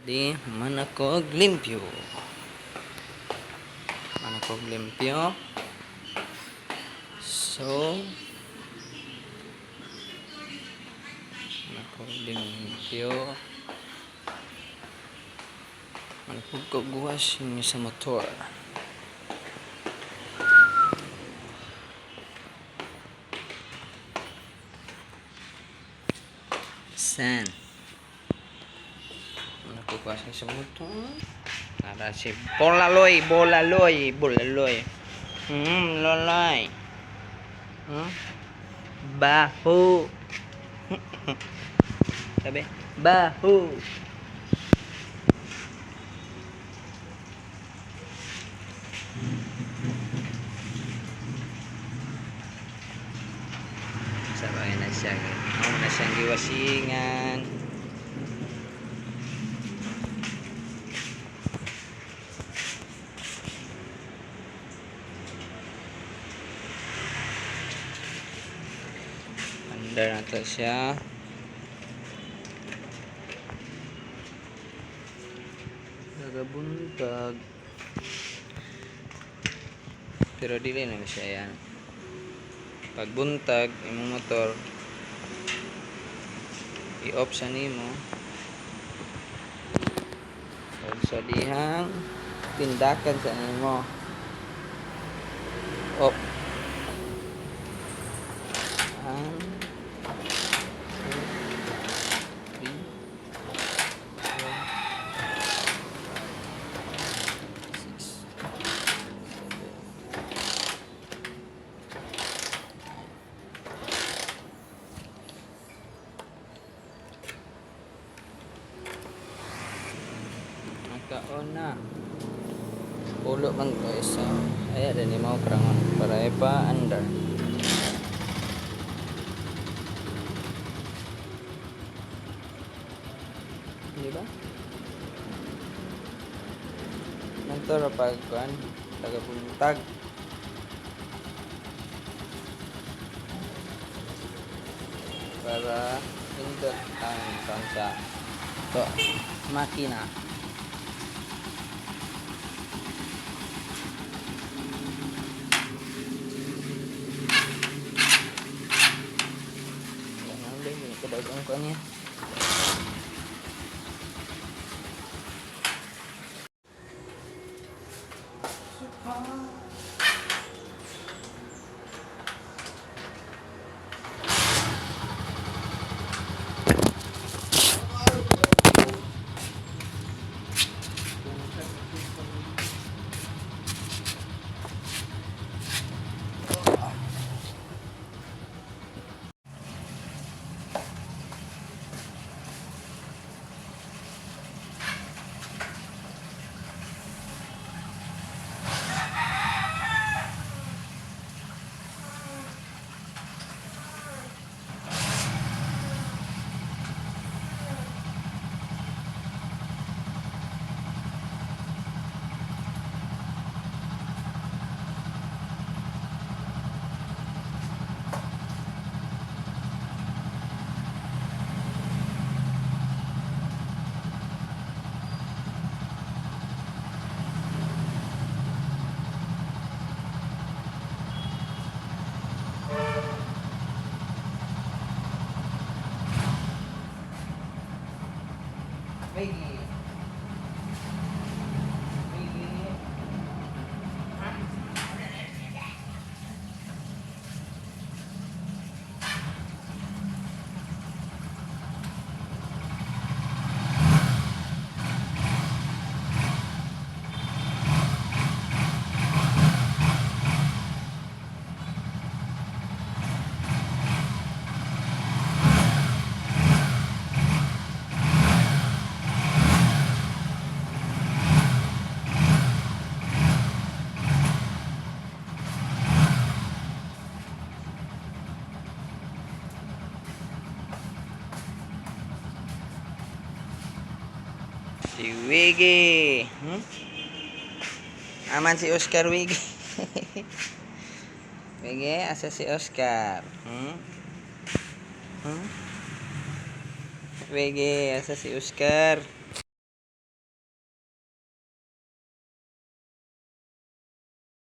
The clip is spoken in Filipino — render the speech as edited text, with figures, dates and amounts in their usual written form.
Di manakog limpyo. Manakog limpyo. So, manakog limpyo. Manakog kagwas yung sa motor. San? Manakog kagwas sa motor. Para si Bolaloy. Loloy. Baho. Sabi, baho. Sabay na siya. Na siyang giwasingan. Under na to siya. Nagabuntag. Pero dili na siya yan. Pagbuntag, imong motor, i-off sa nimo. Pag sa dihang, tindakan sa nimo. Off. Ang kaon na ulo man ko isa ay ada ni mau perangan para pa under di ba nanto ra pag kuan taga buntag para indot ang kansa to makina. Kedagang kuannya. Maggie. Si Wiggy. Aman si Oscar Wiggy. Wiggy, asa si Oscar? Wiggy, asa si Oscar?